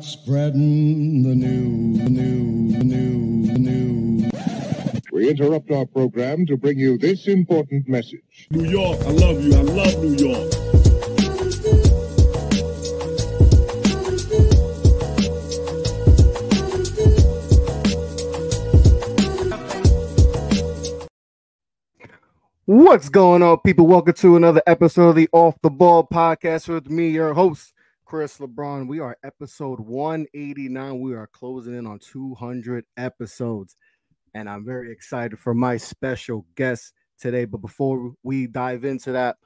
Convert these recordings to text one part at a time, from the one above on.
spreading the news. We interrupt our program to bring you this important message. New York, I love you. I love New York. What's going on, people? Welcome to another episode of the Off the Ball podcast with me, your host, Chris LeBron. We are episode 189. We are closing in on 200 episodes, and I'm very excited for my special guest today. But before we dive into that,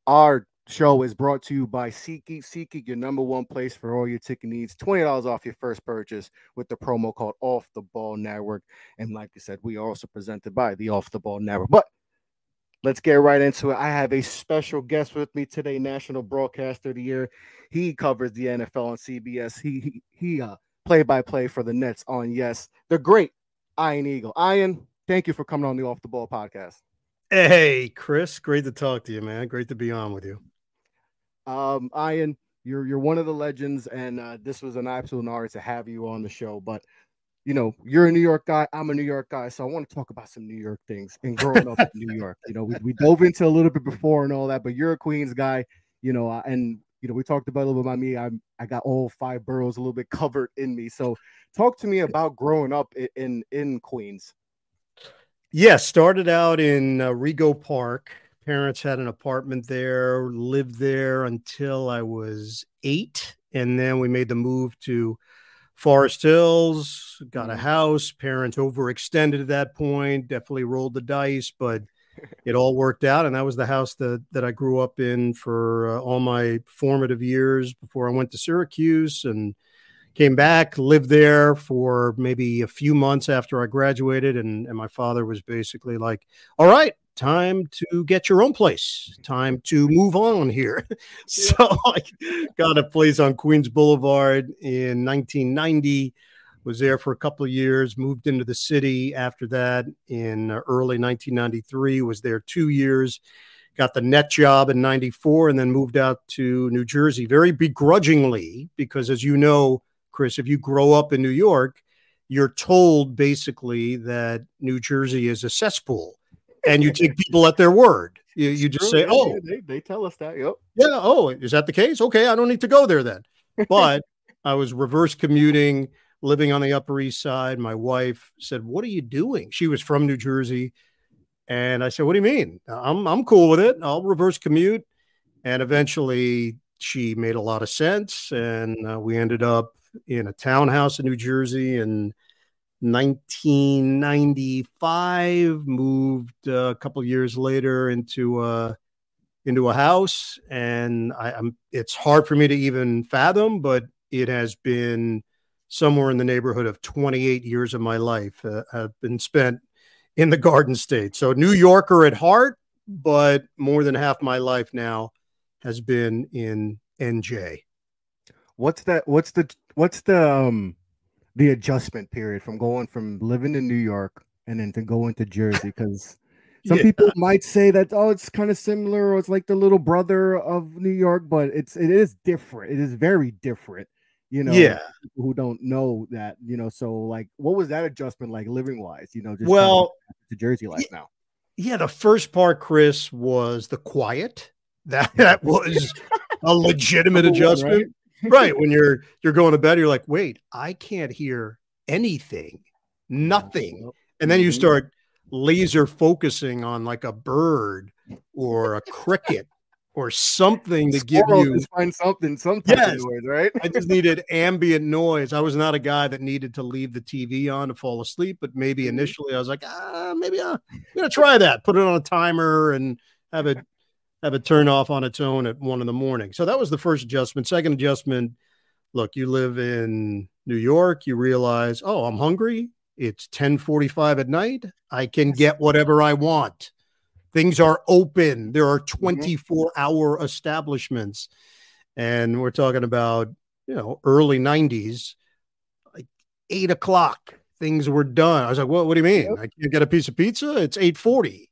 our show is brought to you by SeatGeek. SeatGeek, your number one place for all your ticket needs. $20 off your first purchase with the promo code Off the Ball Network. And like I said, we are also presented by the Off the Ball Network. But let's get right into it. I have a special guest with me today, National Broadcaster of the Year. He covers the NFL on CBS. He play-by-play for the Nets on Yes, the great Ian Eagle. Ian, thank you for coming on the Off the Ball podcast. Hey, Chris, great to talk to you, man. Great to be on with you. Ian, you're one of the legends, and this was an absolute honor to have you on the show. But you know, you're a New York guy. I'm a New York guy. So I want to talk about some New York things and growing up in New York. You know, we dove into a little bit before and all that, but you're a Queens guy, you know, and, you know, we talked about a little bit about me. I got all 5 boroughs a little bit covered in me. So talk to me about growing up in Queens. Yeah, started out in Rego Park. Parents had an apartment there, lived there until I was 8. And then we made the move to Forest Hills, got a house. Parents overextended at that point, definitely rolled the dice, but it all worked out. And that was the house that I grew up in for all my formative years before I went to Syracuse and came back, lived there for maybe a few months after I graduated. And my father was basically like, all right, time to get your own place, time to move on here. So I got a place on Queens Boulevard in 1990, was there for a couple of years, moved into the city after that in early 1993, was there 2 years, got the net job in 94, and then moved out to New Jersey very begrudgingly, because as you know, Chris, if you grow up in New York, you're told basically that New Jersey is a cesspool. And you take people at their word. You just say, oh, they tell us that. Yep. Yeah. Oh, is that the case? Okay. I don't need to go there then. But I was reverse commuting, living on the Upper East Side. My wife said, what are you doing? She was from New Jersey. And I said, what do you mean? I'm cool with it. I'll reverse commute. And eventually she made a lot of sense. And we ended up in a townhouse in New Jersey and 1995, moved a couple of years later into a house, and it's hard for me to even fathom, but it has been somewhere in the neighborhood of 28 years of my life have been spent in the Garden State. So New Yorker at heart, but more than half my life now has been in NJ. What's the adjustment period from going from living in New York and then to going to Jersey? Because some people might say that, oh, it's kind of similar, or it's like the little brother of New York, but it is different. It is very different, you know. Yeah. People who don't know that, you know. So like, what was that adjustment like living wise, you know, just to Jersey life now? Yeah, the first part, Chris, was the quiet. That was a legitimate adjustment. Right? Right. When you're going to bed, you're like, wait, I can't hear anything, nothing. And then you start laser focusing on like a bird or a cricket or something to give you find something, some type of noise, right? I just needed ambient noise. I was not a guy that needed to leave the TV on to fall asleep, but maybe initially I was like, maybe I'm going to try that, put it on a timer and have it turn off on its own at 1 a.m. So that was the first adjustment. Second adjustment, look, you live in New York, you realize, oh, I'm hungry. It's 10:45 at night. I can get whatever I want. Things are open. There are 24-hour establishments. And we're talking about, you know, early 90s, like 8 o'clock. things were done. I was like, what do you mean? Yep. I can't get a piece of pizza? It's 8:40.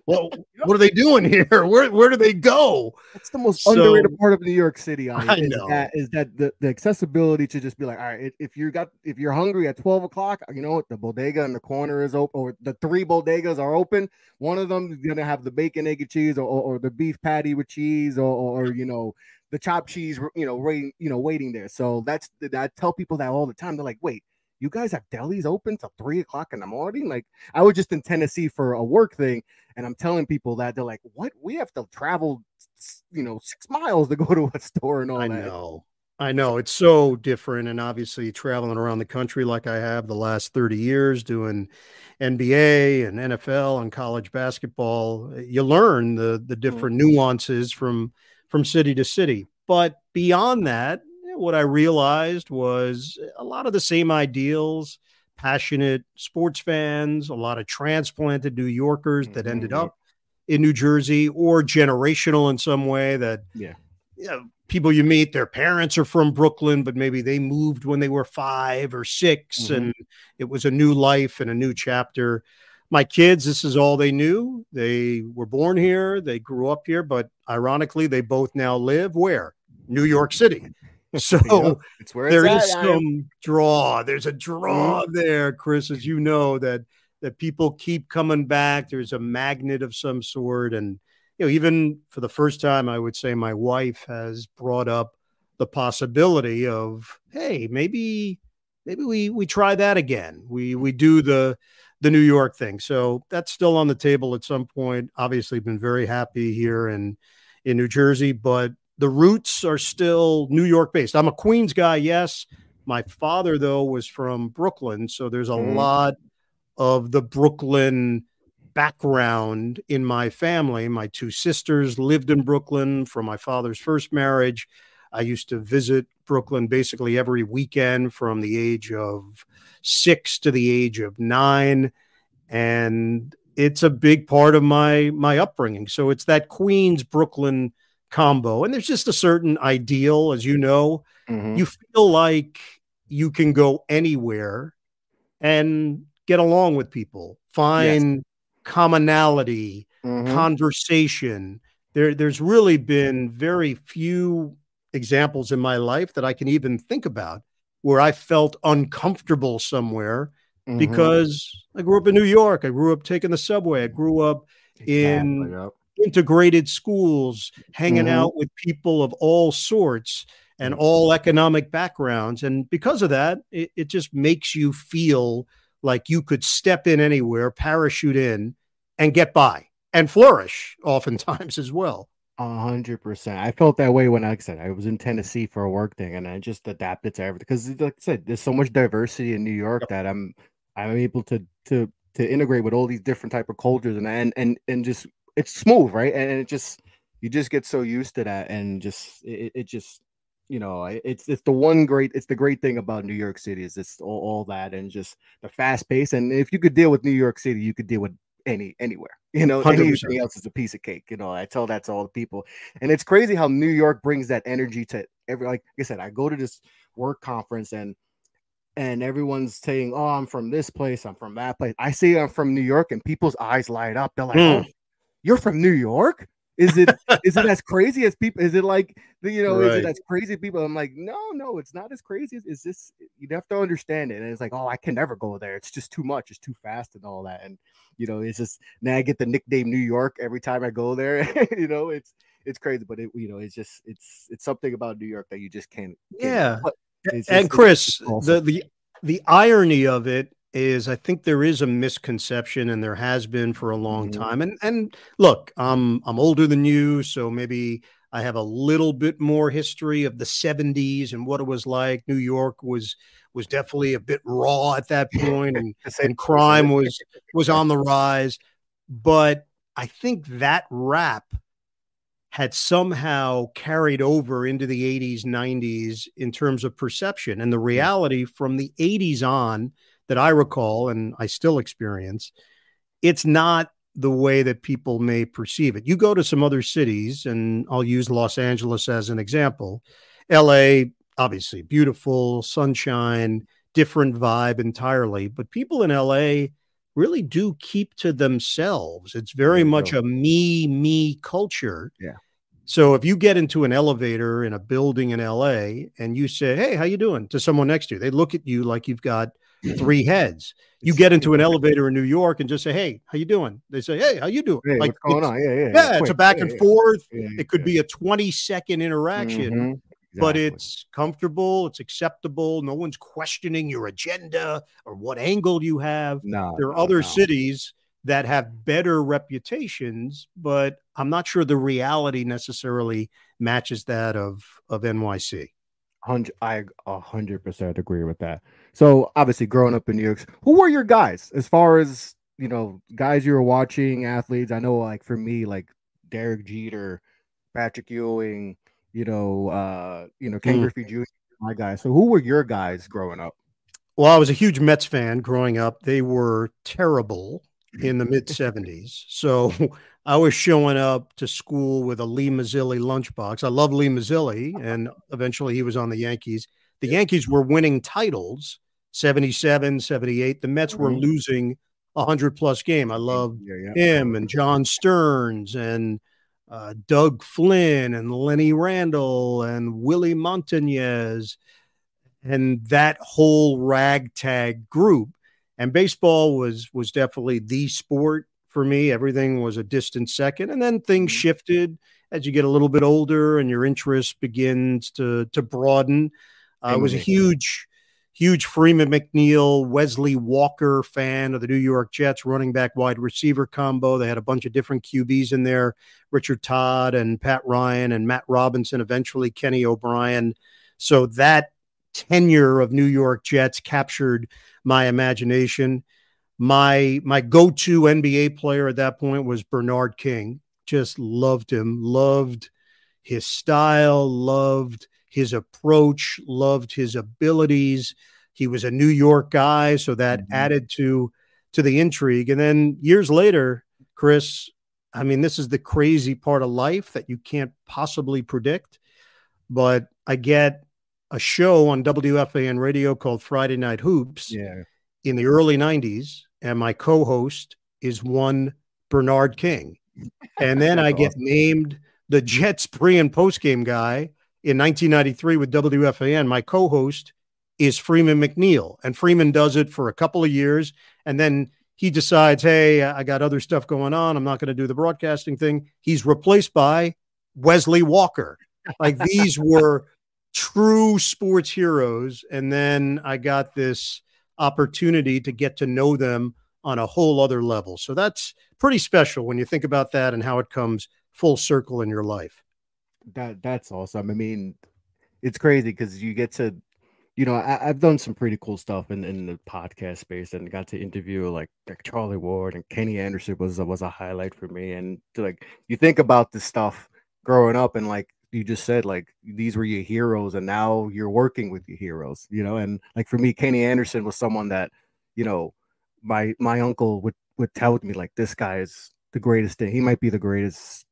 Well, Yep. what are they doing here? Where do they go? That's the most So underrated part of New York City. I know. Is that the accessibility to just be like, all right, if you're hungry at 12 o'clock, you know what, the bodega in the corner is open, or the 3 bodegas are open. One of them is gonna have the bacon, egg, and cheese, or the beef patty with cheese, or the chopped cheese, waiting there. So I tell people that all the time. They're like, wait, you guys have delis open till 3 o'clock in the morning? Like, I was just in Tennessee for a work thing, and I'm telling people that. They're like, what? We have to travel 6 miles to go to a store and all that. I know. It's so different. And obviously traveling around the country like I have the last 30 years doing NBA and NFL and college basketball, you learn the different nuances from city to city. But beyond that, what I realized was a lot of the same ideals, passionate sports fans, a lot of transplanted New Yorkers that ended up in New Jersey, or generational in some way, that people you meet, their parents are from Brooklyn, but maybe they moved when they were 5 or 6 and it was a new life and a new chapter. My kids, this is all they knew. They were born here, they grew up here, but ironically, they both now live where? New York City. So it's where there it's is some draw. There's a draw there, Chris, as you know, that people keep coming back. There's a magnet of some sort. And, even for the first time, I would say my wife has brought up the possibility of, hey, maybe we try that again. We do the New York thing. So that's still on the table at some point. Obviously been very happy here in New Jersey, but the roots are still New York based. I'm a Queens guy. Yes. My father, though, was from Brooklyn. So there's a lot of the Brooklyn background in my family. My 2 sisters lived in Brooklyn from my father's first marriage. I used to visit Brooklyn basically every weekend from the age of 6 to the age of 9. And it's a big part of my upbringing. So it's that Queens Brooklyn combo. And there's just a certain ideal, as you know, you feel like you can go anywhere and get along with people, find commonality, conversation. There's really been very few examples in my life that I can even think about where I felt uncomfortable somewhere because I grew up in New York. I grew up taking the subway. I grew up in integrated schools, hanging out with people of all sorts and all economic backgrounds. And because of that, it just makes you feel like you could step in anywhere, parachute in, and get by and flourish oftentimes as well. 100%. I felt that way when, like I said, I was in Tennessee for a work thing, and I just adapted to everything. Because, like I said, there's so much diversity in New York that I'm able to integrate with all these different type of cultures, and just it's smooth, right? And you just get so used to that, and just it just it's the great thing about New York City is it's all that, and just the fast pace. And if you could deal with New York City, you could deal with anywhere. 100%. Anything else is a piece of cake. I tell that to all the people, and it's crazy how New York brings that energy to every. Like I said, I go to this work conference and everyone's saying, "Oh, I'm from this place, I'm from that place." I say I'm from New York, and people's eyes light up. They're like, "Oh, you're from New York? Is it as crazy as people? Is it like is it as crazy as people?" I'm like, no, it's not as crazy. It's just you have to understand it. And it's like, oh, I can never go there. It's just too much. It's too fast and all that. And it's just now I get the nickname New York every time I go there. It's crazy, but it's just it's something about New York that you just can't. And Chris, the irony of it is I think there is a misconception, and there has been for a long time. And look, I'm older than you, so maybe I have a little bit more history of the 70s and what it was like. New York was definitely a bit raw at that point, and crime was on the rise. But I think that rap had somehow carried over into the 80s, 90s in terms of perception. And the reality from the 80s on that I recall, and I still experience, it's not the way that people may perceive it. You go to some other cities, and I'll use Los Angeles as an example. LA, obviously beautiful, sunshine, different vibe entirely. But people in LA really do keep to themselves. It's very much a me culture. Yeah. So if you get into an elevator in a building in LA and you say, "Hey, how you doing?" to someone next to you, they look at you like you've got three heads. You get into an elevator in New York and just say, "Hey, how you doing?" They say, "Hey, how you doing?" Hey, like, what's going on? Yeah, it's a back and forth. Yeah, It could be a 20-second interaction, exactly. but it's comfortable, it's acceptable. No one's questioning your agenda or what angle you have. There are other cities that have better reputations, but I'm not sure the reality necessarily matches that of NYC. I 100% agree with that. So obviously, growing up in New York, who were your guys as far as guys you were watching, athletes? I know, like for me, like Derek Jeter, Patrick Ewing, Ken Griffey Jr. My guys. So who were your guys growing up? Well, I was a huge Mets fan growing up. They were terrible in the mid 70s. So I was showing up to school with a Lee Mazzilli lunchbox. I love Lee Mazzilli, and eventually he was on the Yankees. The Yankees were winning titles, 77, 78. The Mets were losing 100-plus game. I loved him and John Stearns and Doug Flynn and Lenny Randall and Willie Montañez and that whole ragtag group. And baseball was definitely the sport for me. Everything was a distant second. And then things shifted as you get a little bit older and your interest begins to broaden. I was a huge Freeman McNeil, Wesley Walker fan of the New York Jets, running back wide receiver combo. They had a bunch of different QBs in there, Richard Todd and Pat Ryan and Matt Robinson, eventually Kenny O'Brien. So that tenure of New York Jets captured my imagination. My go-to NBA player at that point was Bernard King. Just loved him, loved his style, loved his approach, loved his abilities. He was a New York guy, so that added to the intrigue. And then years later, Chris, I mean, this is the crazy part of life that you can't possibly predict, but I get a show on WFAN radio called Friday Night Hoops in the early 90s, and my co-host is one Bernard King. And then I get named the Jets pre- and post-game guy in 1993 with WFAN. My co-host is Freeman McNeil, and Freeman does it for a couple of years, and then he decides, hey, I got other stuff going on. I'm not going to do the broadcasting thing. He's replaced by Wesley Walker. Like, these were true sports heroes. And then I got this opportunity to get to know them on a whole other level. So that's pretty special when you think about that and how it comes full circle in your life. That's awesome. I mean, it's crazy because you get to, I've done some pretty cool stuff in the podcast space and got to interview like Charlie Ward and Kenny Anderson was a highlight for me. And you think about this stuff growing up and like you just said, like these were your heroes and now you're working with your heroes, and like for me, Kenny Anderson was someone that, my uncle would tell me like this guy is the greatest thing. He might be the greatest,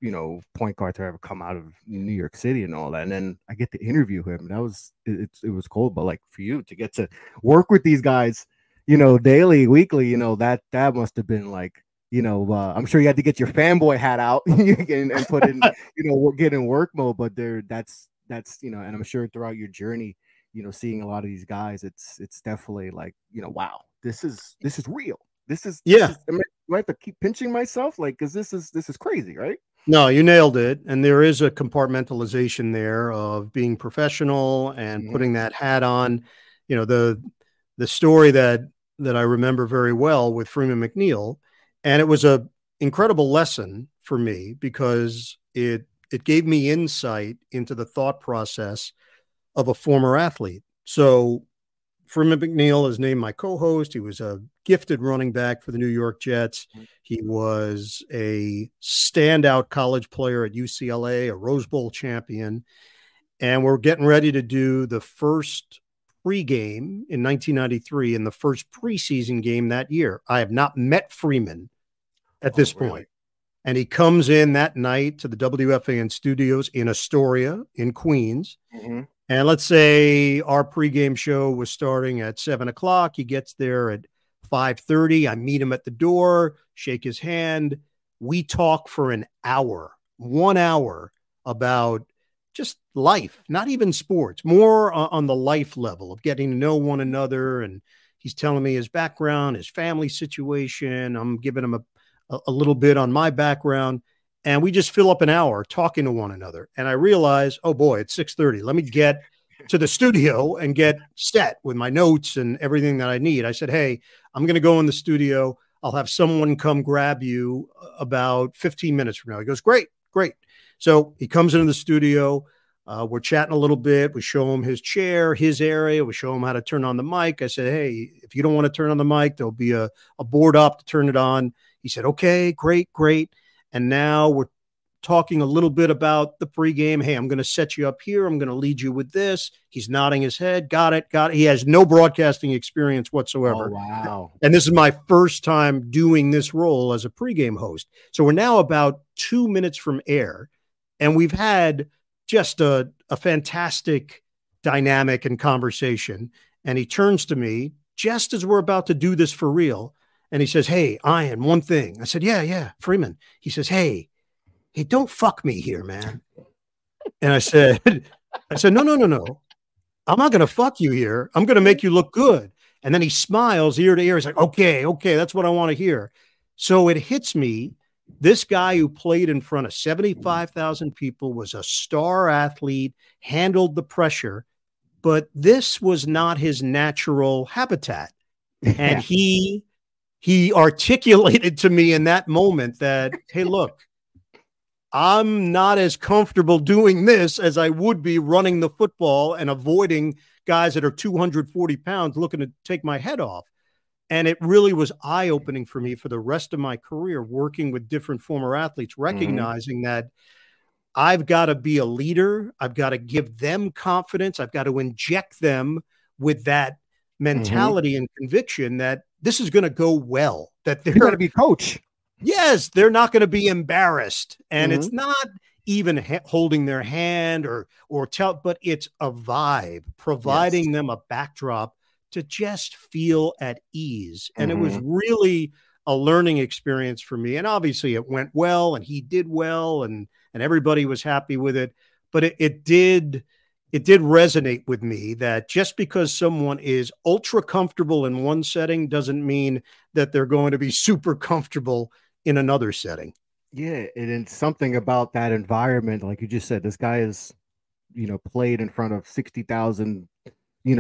point guard to ever come out of New York City and all that. And then I get to interview him. And it was cool. But like for you to get to work with these guys, daily, weekly, that must have been like, I'm sure you had to get your fanboy hat out and put in, get in work mode. But that's and I'm sure throughout your journey, seeing a lot of these guys, it's definitely like, wow, this is real. This is do I have to keep pinching myself? Like, because this is crazy, right? No, you nailed it. And there is a compartmentalization there of being professional and putting that hat on. The story that I remember very well with Freeman McNeil, and it was a incredible lesson for me because it gave me insight into the thought process of a former athlete. So Freeman McNeil is named my co-host. He was a gifted running back for the New York Jets. He was a standout college player at UCLA, a Rose Bowl champion. And we're getting ready to do the first pregame in 1993 and the first preseason game that year. I have not met Freeman at this point. And he comes in that night to the WFAN studios in Astoria in Queens. And let's say our pregame show was starting at 7:00. He gets there at 5:30. I meet him at the door, shake his hand. We talk for an hour, 1 hour, about just life, not even sports, more on the life level of getting to know one another. And he's telling me his background, his family situation. I'm giving him a little bit on my background. And we just fill up an hour talking to one another. And I realize, oh boy, it's 6:30. Let me get to the studio and get set with my notes and everything that I need. I said, hey, I'm going to go in the studio. I'll have someone come grab you about 15 minutes from now. He goes, great, great. So he comes into the studio. We're chatting a little bit. We show him his chair, his area. We show him how to turn on the mic. I said, hey, if you don't want to turn on the mic, there'll be a board up to turn it on. He said, okay, great, great. And now we're talking a little bit about the pregame. Hey, I'm going to set you up here. I'm going to lead you with this. He's nodding his head. Got it. Got it. He has no broadcasting experience whatsoever. Oh, wow. And this is my first time doing this role as a pregame host. So we're now about 2 minutes from air, and we've had just a fantastic dynamic and conversation. And he turns to me just as we're about to do this for real. And he says, hey, Ian, one thing. I said, yeah, Freeman. He says, hey, don't fuck me here, man. And I said, no. I'm not going to fuck you here. I'm going to make you look good. And then he smiles ear to ear. He's like, okay, that's what I want to hear. So it hits me. This guy who played in front of 75,000 people, was a star athlete, handled the pressure, but this was not his natural habitat. And he articulated to me in that moment that, hey, look, I'm not as comfortable doing this as I would be running the football and avoiding guys that are 240 pounds looking to take my head off. And it really was eye-opening for me for the rest of my career, working with different former athletes, recognizing that I've got to be a leader. I've got to give them confidence. I've got to inject them with that mentality and conviction that this is going to go well, that they're going to be coach. Yes, they're not going to be embarrassed. And it's not even holding their hand or tell, but it's a vibe, providing them a backdrop to just feel at ease. And it was really a learning experience for me. And obviously it went well and he did well and everybody was happy with it. But it did resonate with me that just because someone is ultra comfortable in one setting doesn't mean that they're going to be super comfortable in another setting. Yeah. And it's something about that environment. Like you just said, this guy is, played in front of 60,000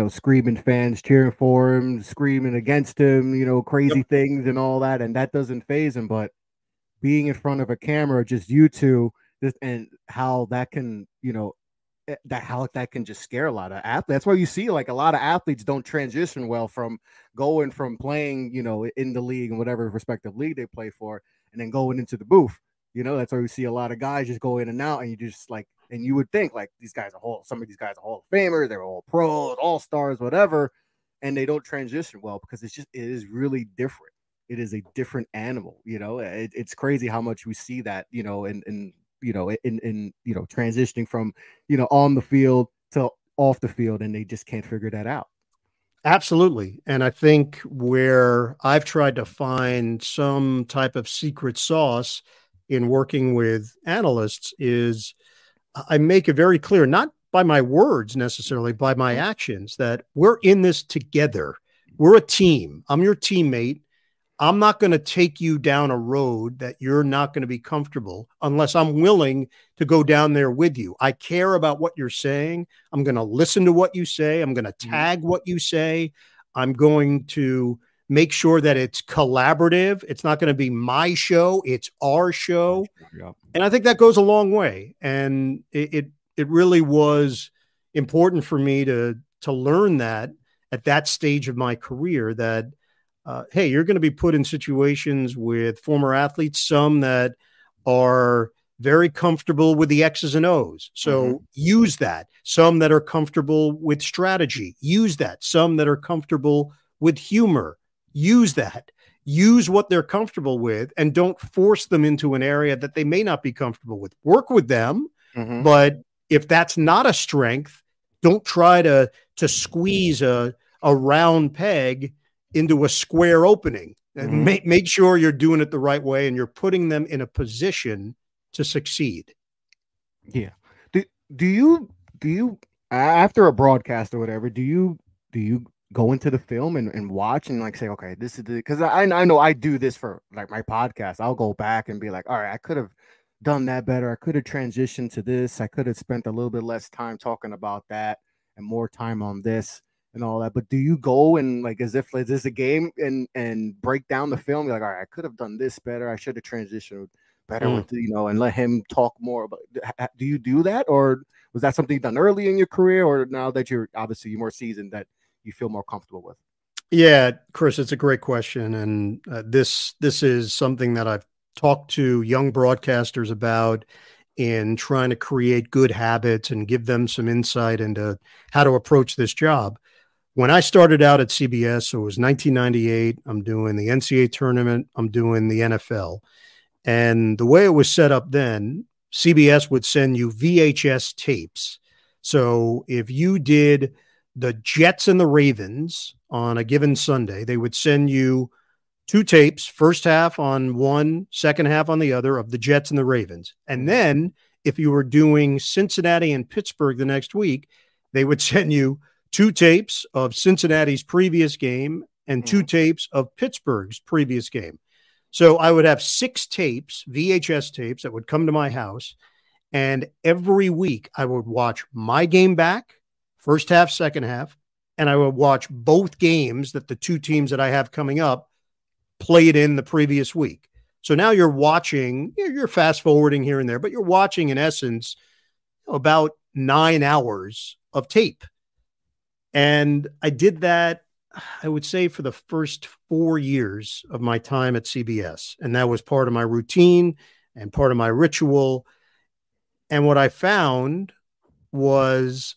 screaming fans cheering for him, screaming against him, crazy things and all that. And that doesn't faze him. But being in front of a camera, just you two, and how that can, that can just scare a lot of athletes. That's why you see like a lot of athletes don't transition well from going from playing, in the league and whatever respective league they play for, and then going into the booth. That's why we see a lot of guys just go in and out, and you just like, and you would think like some of these guys are Hall of Famers, they're all pros, all stars, whatever, and they don't transition well because it is really different. It is a different animal. It's crazy how much we see that, in transitioning from, on the field to off the field, and they just can't figure that out. Absolutely. And I think where I've tried to find some type of secret sauce in working with analysts is I make it very clear, not by my words necessarily, by my actions, that we're in this together. We're a team. I'm your teammate. I'm not going to take you down a road that you're not going to be comfortable unless I'm willing to go down there with you. I care about what you're saying. I'm going to listen to what you say. I'm going to tag what you say. I'm going to make sure that it's collaborative. It's not going to be my show. It's our show. Yeah. And I think that goes a long way. And it really was important for me to learn that at that stage of my career that, hey, you're going to be put in situations with former athletes, some that are very comfortable with the X's and O's. So use that. Some that are comfortable with strategy, use that. Some that are comfortable with humor, use that. Use what they're comfortable with and don't force them into an area that they may not be comfortable with. Work with them. But if that's not a strength, Don't try to squeeze a round peg into a square opening. And make sure you're doing it the right way and you're putting them in a position to succeed. Yeah. Do you after a broadcast or whatever, do you go into the film and watch and like say, okay, this is the, because I know I do this for like my podcast. I'll go back and be like, all right, I could have done that better. I could have transitioned to this. I could have spent a little bit less time talking about that and more time on this and all that. But do you go and like as if like, this is a game and break down the film? You're like, all right, I could have done this better. I should have transitioned better with and let him talk more about. Do you do that, or was that something done early in your career, or now that you're obviously more seasoned that you feel more comfortable with? Yeah, Chris, it's a great question, and this is something that I've talked to young broadcasters about in trying to create good habits and give them some insight into how to approach this job. When I started out at CBS, it was 1998. I'm doing the NCAA tournament. I'm doing the NFL. And the way it was set up then, CBS would send you VHS tapes. So if you did the Jets and the Ravens on a given Sunday, they would send you 2 tapes, first half on one, second half on the other, of the Jets and the Ravens. And then if you were doing Cincinnati and Pittsburgh the next week, they would send you 2 tapes of Cincinnati's previous game and 2 tapes of Pittsburgh's previous game. So I would have 6 tapes, VHS tapes, that would come to my house. And every week I would watch my game back, first half, second half, and I would watch both games that the 2 teams that I have coming up played in the previous week. So now you're watching, you're fast forwarding here and there, but you're watching in essence about 9 hours of tape. And I did that, I would say, for the first 4 years of my time at CBS. And that was part of my routine and part of my ritual. And what I found was,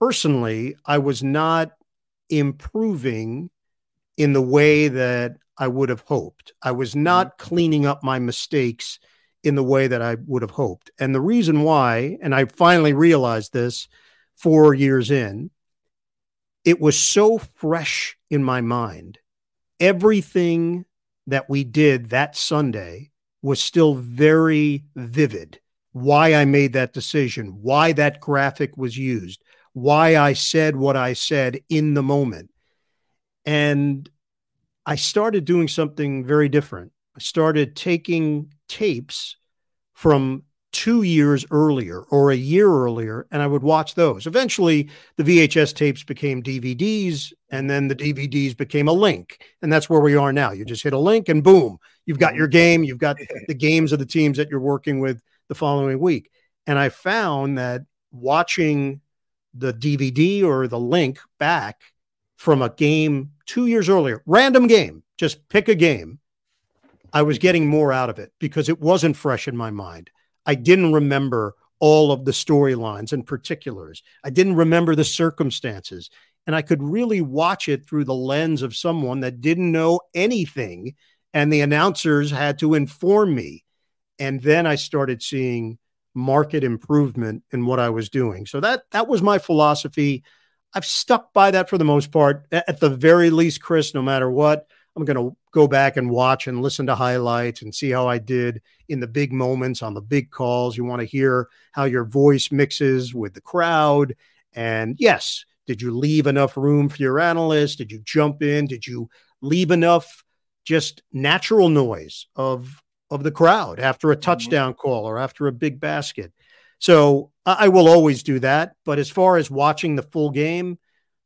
personally, I was not improving in the way that I would have hoped. I was not cleaning up my mistakes in the way that I would have hoped. And the reason why, and I finally realized this 4 years in, it was so fresh in my mind. Everything that we did that Sunday was still very vivid. Why I made that decision, why that graphic was used, why I said what I said in the moment. And I started doing something very different. I started taking tapes from 2 years earlier or a year earlier, and I would watch those. Eventually, the VHS tapes became DVDs, and then the DVDs became a link. And that's where we are now. You just hit a link and boom, you've got your game. You've got the games of the teams that you're working with the following week. And I found that watching the DVD or the link back from a game 2 years earlier, random game, just pick a game, I was getting more out of it because it wasn't fresh in my mind. I didn't remember all of the storylines and particulars. I didn't remember the circumstances. And I could really watch it through the lens of someone that didn't know anything, and the announcers had to inform me. And then I started seeing market improvement in what I was doing. So that was my philosophy. I've stuck by that for the most part. At the very least, Chris, no matter what, I'm going to go back and watch and listen to highlights and see how I did in the big moments on the big calls. You want to hear how your voice mixes with the crowd. And yes, did you leave enough room for your analyst? Did you jump in? Did you leave enough just natural noise of the crowd after a touchdown call or after a big basket? So I will always do that. But as far as watching the full game,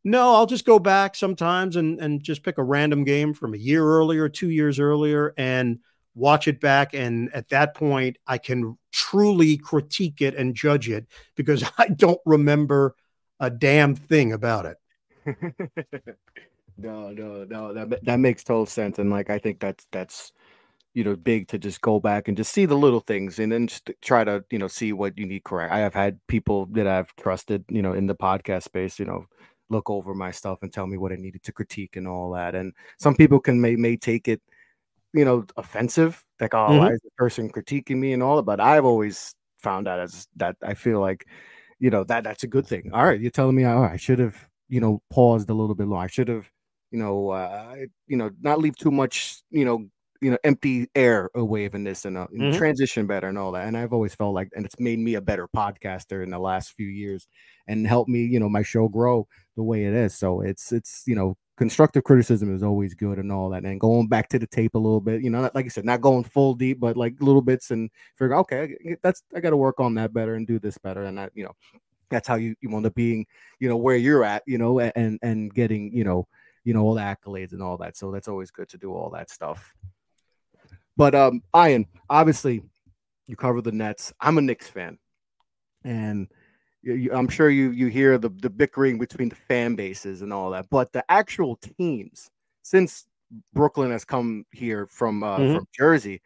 no, I'll just go back sometimes and just pick a random game from a year earlier, 2 years earlier, and watch it back. And at that point, I can truly critique it and judge it because I don't remember a damn thing about it. No, that makes total sense. And like, I think that's big to just go back and just see the little things and then just try to, see what you need correct. I have had people that I've trusted, in the podcast space, look over my stuff and tell me what I needed to critique and all that. And some people may take it, offensive, like, oh, why is the person critiquing me and all that? But I've always found out as that I feel like that's a good thing. All right, you're telling me, all right, I should have, paused a little bit long. I should have, not leave too much, empty air away in this and transition better and all that. And I've always felt like, and it's made me a better podcaster in the last few years and helped me, my show grow the way it is. So it's, constructive criticism is always good and all that. And going back to the tape a little bit, like you said, not going full deep, but like little bits and figure, okay, I got to work on that better and do this better. And that, that's how you end up being, where you're at, and getting, all the accolades and all that. So that's always good to do all that stuff. But Ian, obviously you cover the Nets. I'm a Knicks fan. And I'm sure you hear the bickering between the fan bases and all that, but the actual teams, since Brooklyn has come here from Jersey,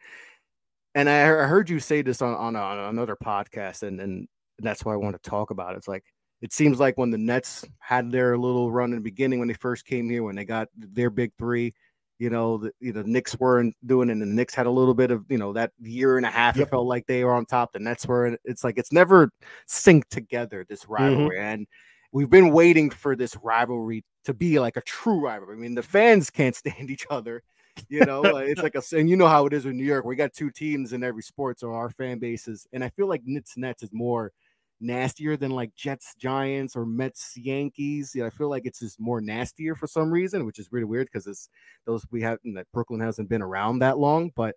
and I heard you say this on another podcast, and that's why I want to talk about it. It's like, it seems like when the Nets had their little run in the beginning, when they first came here, when they got their big three, the Knicks weren't doing it, and the Knicks had a little bit of, that year and a half, it felt like they were on top. The Nets were, it's like, it's never synced together, this rivalry. And we've been waiting for this rivalry to be like a true rivalry. I mean, the fans can't stand each other, it's like and you know how it is in New York. We got two teams in every sport, so our fan bases, and I feel like Nets is more nastier than like Jets Giants or Mets Yankees. I feel like it's just more nastier for some reason, which is really weird because it's those we have that Brooklyn hasn't been around that long. But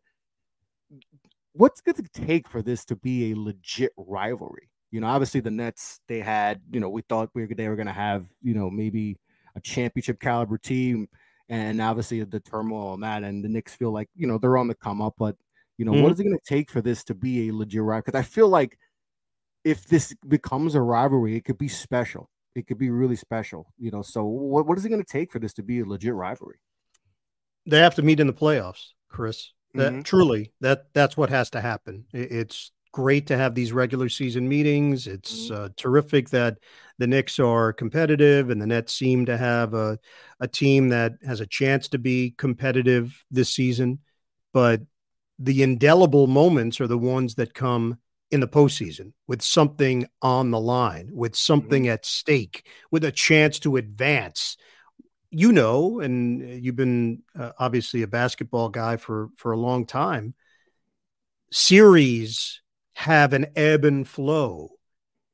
what's going to take for this to be a legit rivalry? Obviously the Nets, they had, we thought they were going to have, maybe a championship caliber team, and obviously the turmoil on that, and the Knicks feel like, they're on the come up. But what is it going to take for this to be a legit rivalry? Because I feel like if this becomes a rivalry, it could be special. It could be really special, So what is it going to take for this to be a legit rivalry? They have to meet in the playoffs, Chris. Truly, that's what has to happen. It's great to have these regular season meetings. It's terrific that the Knicks are competitive, and the Nets seem to have a team that has a chance to be competitive this season. But the indelible moments are the ones that come in the postseason, with something on the line, with something at stake, with a chance to advance. And you've been obviously a basketball guy for a long time. Series have an ebb and flow,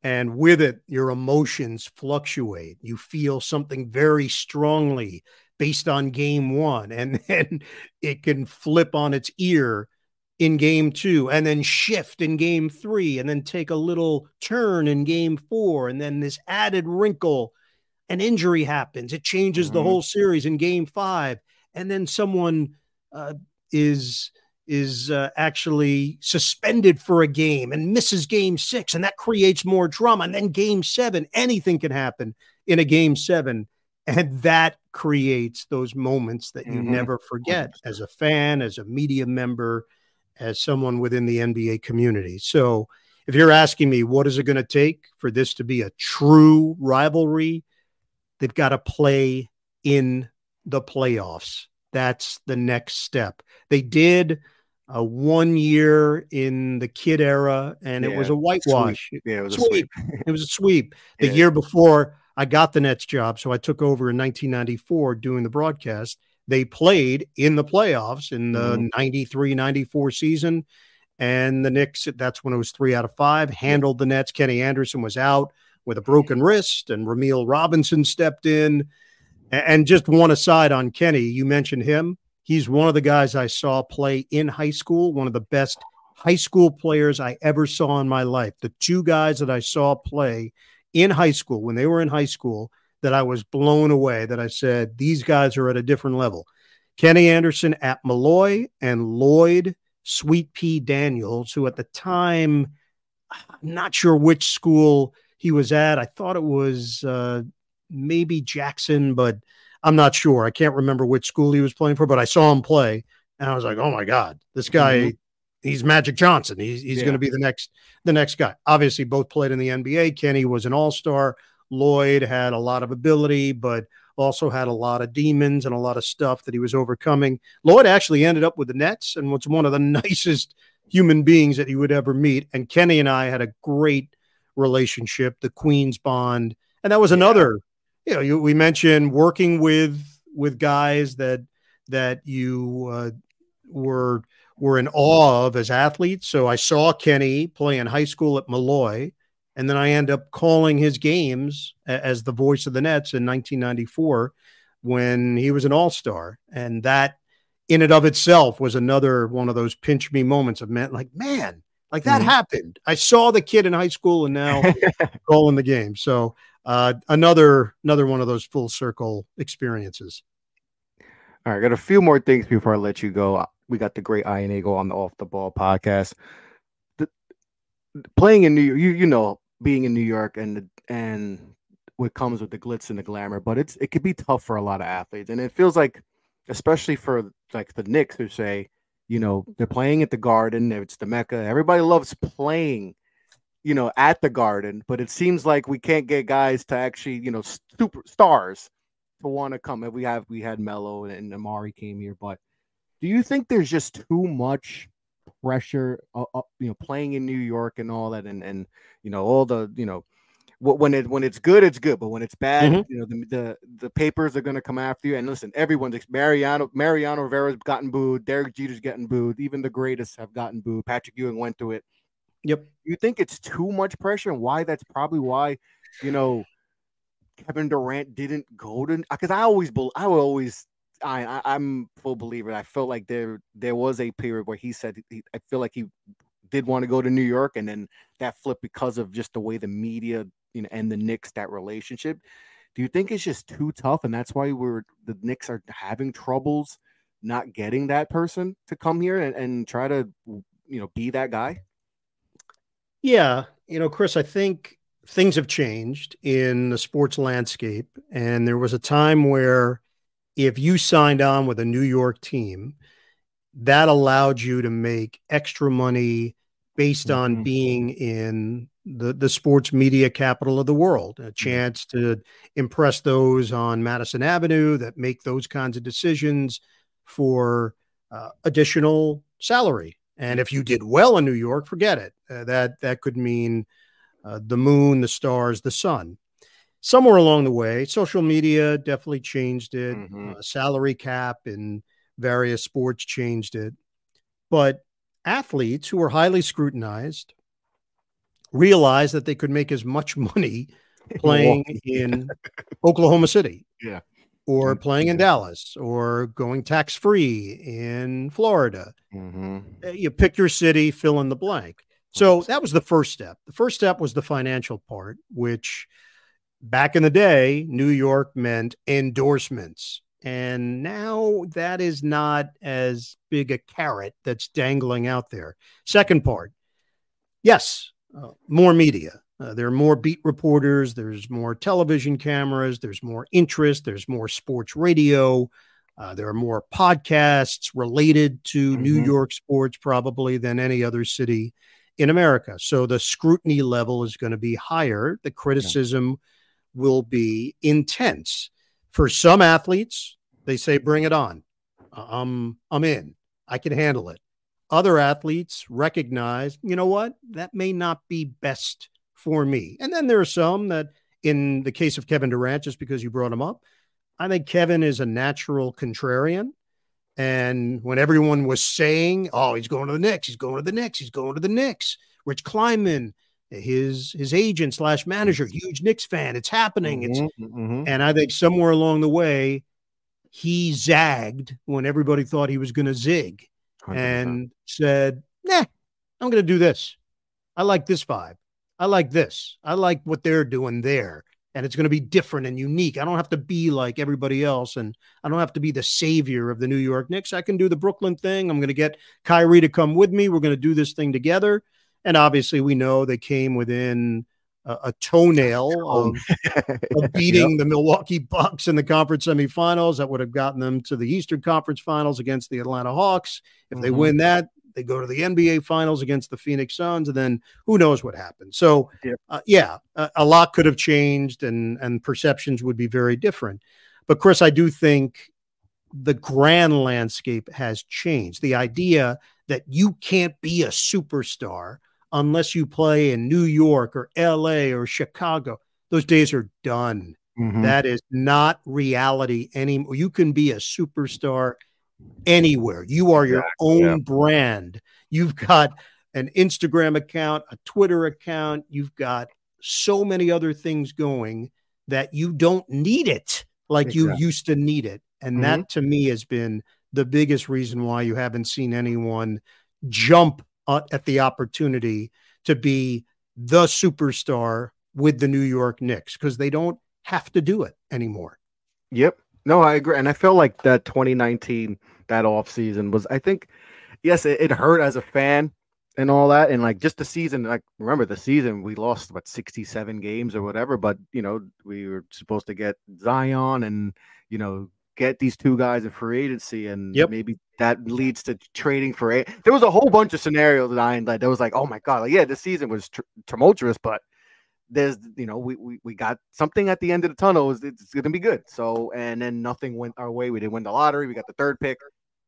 and with it, your emotions fluctuate. You feel something very strongly based on game one, and then it can flip on its ear in game two, and then shift in game three, and then take a little turn in game four. And then this added wrinkle, an injury happens. It changes the whole series in game five. And then someone is actually suspended for a game and misses game six, and that creates more drama. And then game seven, anything can happen in a game seven. And that creates those moments that you never forget 100%. As a fan, as a media member, as someone within the NBA community. So if you're asking me, what is it going to take for this to be a true rivalry? They've got to play in the playoffs. That's the next step. They did 1 year in the Kid era, and it was a whitewash. It was a sweep. It was a sweep. The year before I got the Nets job, so I took over in 1994 doing the broadcast. They played in the playoffs in the 93-94 season, and the Knicks, that's when it was 3 out of 5, handled the Nets. Kenny Anderson was out with a broken wrist, and Ramil Robinson stepped in. And just one aside on Kenny, you mentioned him. He's one of the guys I saw play in high school, one of the best high school players I ever saw in my life. The two guys that I saw play in high school, when they were in high school, that I was blown away, that I said, these guys are at a different level. Kenny Anderson at Malloy, and Lloyd Sweet Pea Daniels, who at the time, I'm not sure which school he was at. I thought it was maybe Jackson, but I'm not sure. I can't remember which school he was playing for, but I saw him play, and I was like, oh my God, this guy, he's Magic Johnson. He's going to be the next guy. Obviously, both played in the NBA. Kenny was an all-star. Lloyd had a lot of ability, but also had a lot of demons and a lot of stuff that he was overcoming. Lloyd actually ended up with the Nets and was one of the nicest human beings that you would ever meet. And Kenny and I had a great relationship, the Queen's bond. And that was another, we mentioned working with guys that you were in awe of as athletes. So I saw Kenny play in high school at Malloy, and then I end up calling his games as the voice of the Nets in 1994 when he was an all-star. And that in and of itself was another one of those pinch me moments of man, like that happened. I saw the kid in high school and now calling the game. So another one of those full circle experiences. All right, I got a few more things before I let you go. We got the great Ian Eagle on the Off the Ball podcast. Playing in New York, you know, being in New York and what comes with the glitz and the glamour, but it could be tough for a lot of athletes, and it feels like, especially for like the Knicks, who say, you know, they're playing at the Garden, it's the Mecca. Everybody loves playing, you know, at the Garden, but it seems like we can't get guys to actually, you know, superstars to want to come. We had Melo and Amari came here, but do you think there's just too much pressure, you know, playing in New York and all that, and you know, all the, you know, when it's good, it's good, but when it's bad, you know, the papers are going to come after you. And listen, everyone's Mariano Rivera's gotten booed, Derek Jeter's getting booed, even the greatest have gotten booed. Patrick Ewing went to it. Yep. You think it's too much pressure, and why that's probably why, you know, Kevin Durant didn't go to, because I'm full believer. I felt like there was a period where he said I feel like he did want to go to New York, and then that flipped because of just the way the media, you know, and the Knicks, that relationship. Do you think it's just too tough, and that's why the Knicks are having troubles not getting that person to come here and try to, you know, be that guy? Yeah, you know, Chris, I think things have changed in the sports landscape, and there was a time where if you signed on with a New York team, that allowed you to make extra money based on being in the sports media capital of the world, a chance to impress those on Madison Avenue that make those kinds of decisions for additional salary. And if you did well in New York, forget it. That could mean the moon, the stars, the sun. Somewhere along the way, social media definitely changed it. Salary cap in various sports changed it. But athletes who were highly scrutinized realized that they could make as much money playing in Oklahoma City, or playing in Dallas, or going tax-free in Florida. You pick your city, fill in the blank. So that was the first step. The first step was the financial part, which back in the day, New York meant endorsements. And now that is not as big a carrot that's dangling out there. Second part, yes, more media. There are more beat reporters. There's more television cameras. There's more interest. There's more sports radio. There are more podcasts related to New York sports probably than any other city in America. So the scrutiny level is going to be higher. The criticism will be intense. For some athletes, they say, bring it on. I'm in. I can handle it. Other athletes recognize, you know what, that may not be best for me. And then there are some that, in the case of Kevin Durant, just because you brought him up, I think Kevin is a natural contrarian. And when everyone was saying, oh, he's going to the Knicks, he's going to the Knicks, he's going to the Knicks, Rich Kleiman, his agent / manager, huge Knicks fan, it's happening. And I think somewhere along the way, he zagged when everybody thought he was going to zig 100%. And said, nah, I'm going to do this. I like this vibe. I like this. I like what they're doing there. And it's going to be different and unique. I don't have to be like everybody else. And I don't have to be the savior of the New York Knicks. I can do the Brooklyn thing. I'm going to get Kyrie to come with me. We're going to do this thing together. And obviously we know they came within a toenail of beating the Milwaukee Bucks in the conference semifinals. That would have gotten them to the Eastern Conference Finals against the Atlanta Hawks. If they win that, they go to the NBA Finals against the Phoenix Suns, and then who knows what happens. So, a lot could have changed, and perceptions would be very different. But, Chris, I do think the grand landscape has changed. The idea that you can't be a superstar unless you play in New York or LA or Chicago. Those days are done. Mhm. That is not reality anymore. You can be a superstar anywhere. You are your own brand. You've got an Instagram account, a Twitter account. You've got so many other things going that you don't need it like you used to need it. And that to me has been the biggest reason why you haven't seen anyone jump at the opportunity to be the superstar with the New York Knicks, because they don't have to do it anymore. Yep. No, I agree. And I feel like that 2019, that offseason was, I think, yes, it hurt as a fan and all that. And like just the season, like remember the season, we lost about 67 games or whatever, but we were supposed to get Zion and, get these two guys in free agency, and maybe that leads to trading for eight. There was a whole bunch of scenarios that was like, oh my God, like, yeah, this season was tumultuous, but there's, we got something at the end of the tunnel. It's going to be good. So, and then nothing went our way. We didn't win the lottery. We got the third pick.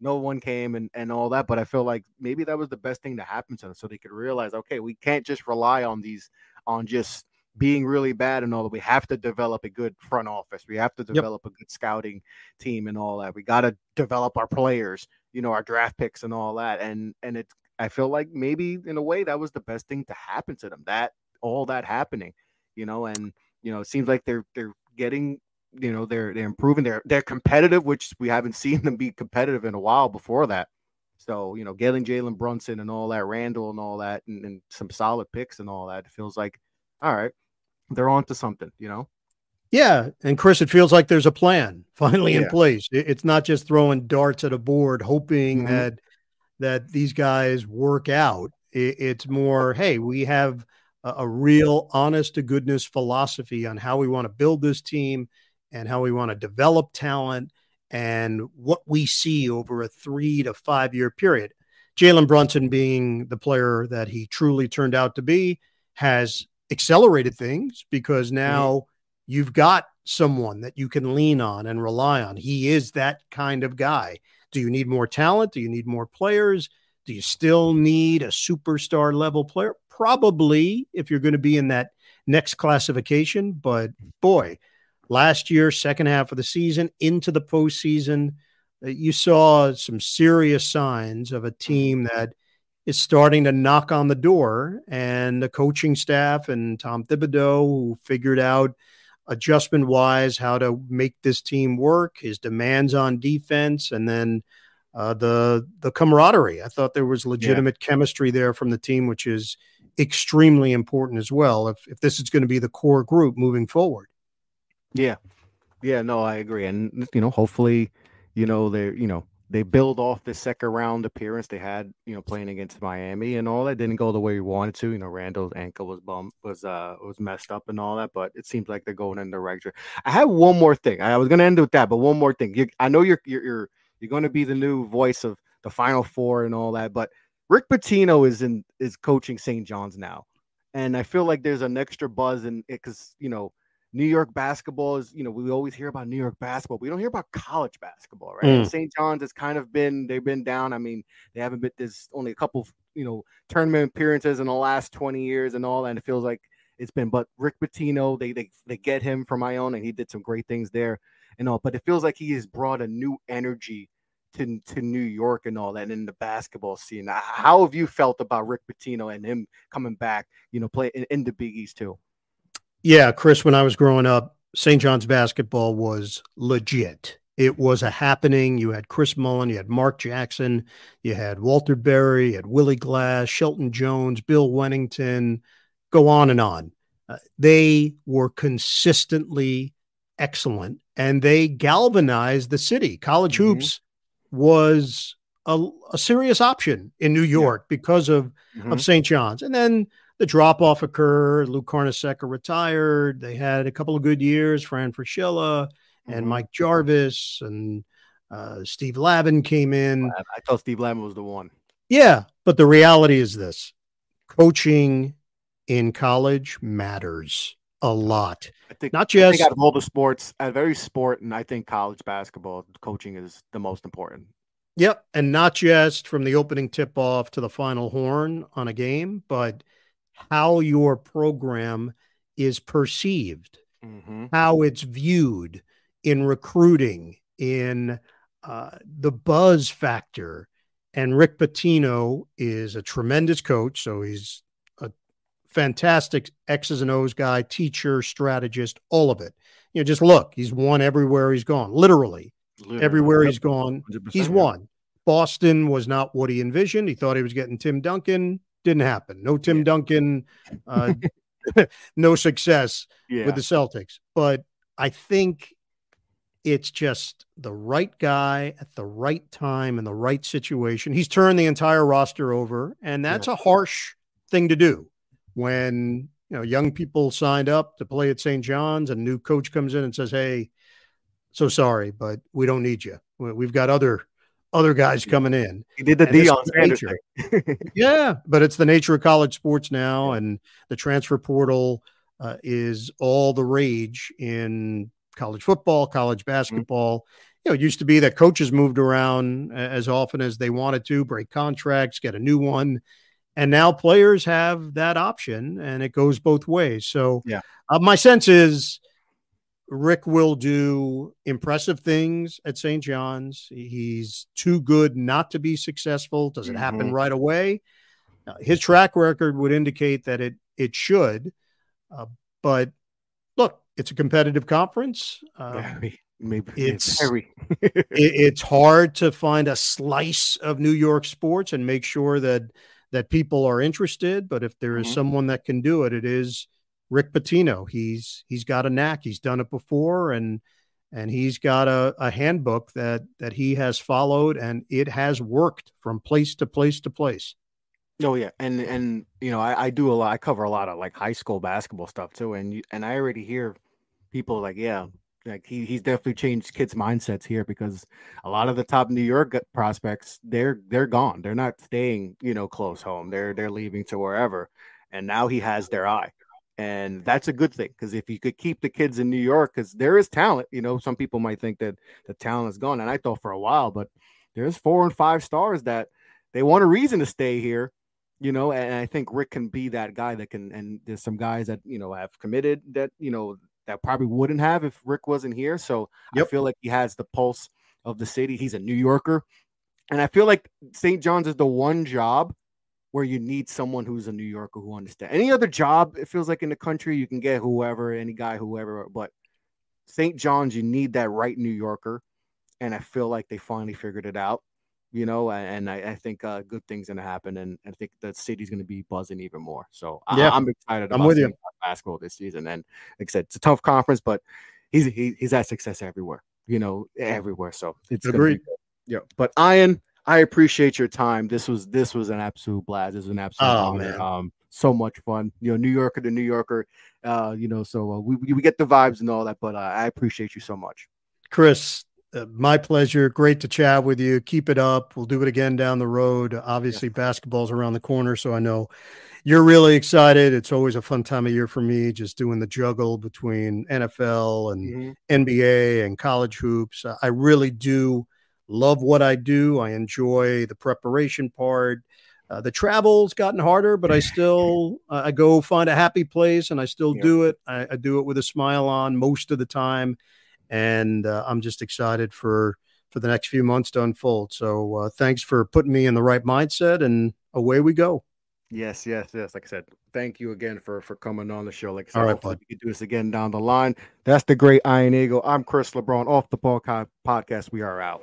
No one came and all that. But I feel like maybe that was the best thing to happen to them, so they could realize, okay, we can't just rely on just being really bad and all that. We have to develop a good front office. We have to develop a good scouting team and all that. We got to develop our players, our draft picks and all that. And I feel like maybe in a way that was the best thing to happen to them. All that happening, and it seems like they're getting, they're improving. They're competitive, which we haven't seen them be competitive in a while before that. So, getting Jalen Brunson and all that, Randall and all that, and some solid picks and all that, it feels like, all right, they're on to something, Yeah. And Chris, it feels like there's a plan finally in place. It's not just throwing darts at a board, hoping that these guys work out. It's more, hey, we have a real honest to goodness philosophy on how we want to build this team and how we want to develop talent and what we see over a 3 to 5 year period. Jalen Brunson, being the player that he truly turned out to be, has accelerated things because now you've got someone that you can lean on and rely on. He is that kind of guy. Do you need more talent? Do you need more players? Do you still need a superstar level player? Probably, if you're going to be in that next classification. But boy, last year, second half of the season into the postseason, you saw some serious signs of a team that is starting to knock on the door, and the coaching staff and Tom Thibodeau, who figured out adjustment wise how to make this team work, his demands on defense, and then the camaraderie. I thought there was legitimate chemistry there from the team, which is extremely important as well if this is going to be the core group moving forward. Yeah, no, I agree. And hopefully, they build off the second round appearance they had, playing against Miami and all that. Didn't go the way we wanted to. Randall's ankle was messed up and all that, but it seems like they're going in the right direction. I have one more thing. I was going to end with that, but one more thing. I know you're going to be the new voice of the Final Four and all that, but Rick Pitino is coaching St. John's now, and I feel like there's an extra buzz in it because New York basketball is, we always hear about New York basketball. We don't hear about college basketball, right? And St. John's has they've been down. I mean, they haven't been, there's only a couple, tournament appearances in the last 20 years and all that. And it feels like it's been, but Rick Pitino, they get him from Iona, and he did some great things there and all, but it feels like he has brought a new energy to New York and all that, and in the basketball scene. How have you felt about Rick Pitino and him coming back, play in the Big East too? Yeah, Chris, when I was growing up, St. John's basketball was legit. It was a happening. You had Chris Mullen, you had Mark Jackson, you had Walter Berry, you had Willie Glass, Shelton Jones, Bill Wennington, go on and on. They were consistently excellent, and they galvanized the city. College hoops was a serious option in New York because of St. John's. And then the drop-off occurred. Lou Carnesecca retired. They had a couple of good years, Fran Fraschilla and Mike Jarvis, and Steve Lavin came in. I thought Steve Lavin was the one. Yeah, but the reality is this. Coaching in college matters a lot. I think not just out of all the sports, and I think college basketball coaching is the most important. Yep. And not just from the opening tip off to the final horn on a game, but how your program is perceived, Mm-hmm. how it's viewed in recruiting, in the buzz factor. And Rick Pitino is a tremendous coach. So he's a fantastic X's and O's guy, teacher, strategist, all of it. Just look, he's won everywhere he's gone, literally. Everywhere he's gone, he's won. Boston was not what he envisioned. He thought he was getting Tim Duncan. Didn't happen. No Tim Duncan, no success with the Celtics. But I think it's just the right guy at the right time in the right situation. He's turned the entire roster over, and that's a harsh thing to do when young people signed up to play at St. John's and a new coach comes in and says, "Hey, so sorry, but we don't need you. We've got other guys coming in." He did the Deion Sanders thing. Yeah, but it's the nature of college sports now, and the transfer portal is all the rage in college football, college basketball. It used to be that coaches moved around as often as they wanted to, break contracts, get a new one. And now players have that option, and it goes both ways. So my sense is Rick will do impressive things at St. John's. He's too good not to be successful. Does it happen right away? His track record would indicate that it should. But look, it's a competitive conference. Maybe it's hard to find a slice of New York sports and make sure that people are interested. But if there is someone that can do it, it is Rick Pitino. He's got a knack. He's done it before, and he's got a handbook that he has followed, and it has worked from place to place to place. Oh yeah, and I do a lot. I cover a lot of like high school basketball stuff too, and I already hear people like he's definitely changed kids' mindsets here, because a lot of the top New York prospects they're gone. They're not staying close home. They're leaving to wherever, and now he has their eye. And that's a good thing, because if you could keep the kids in New York, because there is talent, some people might think that the talent is gone. And I thought for a while, but there's 4 and 5 stars that they want a reason to stay here, and I think Rick can be that guy that can. And there's some guys that, have committed that, that probably wouldn't have if Rick wasn't here. So I feel like he has the pulse of the city. He's a New Yorker. And I feel like St. John's is the one job where you need someone who's a New Yorker who understands. Any other job, it feels like in the country, you can get whoever, any guy, whoever. But St. John's, you need that right New Yorker. And I feel like they finally figured it out, and I think good things going to happen. And I think the city's going to be buzzing even more. So I'm excited about basketball this season. And like I said, it's a tough conference, but he's had success everywhere, everywhere. So it's agreed. Yeah. But Ian, I appreciate your time. This was an absolute blast. This was an absolute honor. Man. So much fun. New Yorker to New Yorker. So we get the vibes and all that. But I appreciate you so much, Chris. My pleasure. Great to chat with you. Keep it up. We'll do it again down the road. Obviously, basketball's around the corner, so I know you're really excited. It's always a fun time of year for me, just doing the juggle between NFL and NBA and college hoops. I really do love what I do. I enjoy the preparation part. The travel's gotten harder, but I still I go find a happy place and I still do it. I do it with a smile on most of the time, and I'm just excited for the next few months to unfold. So thanks for putting me in the right mindset, and away we go. Yes. Like I said, thank you again for coming on the show. Like I said, hopefully we can do this again down the line. That's the great Ian Eagle. I'm Chris LeBron, Off the Ball Podcast. We are out.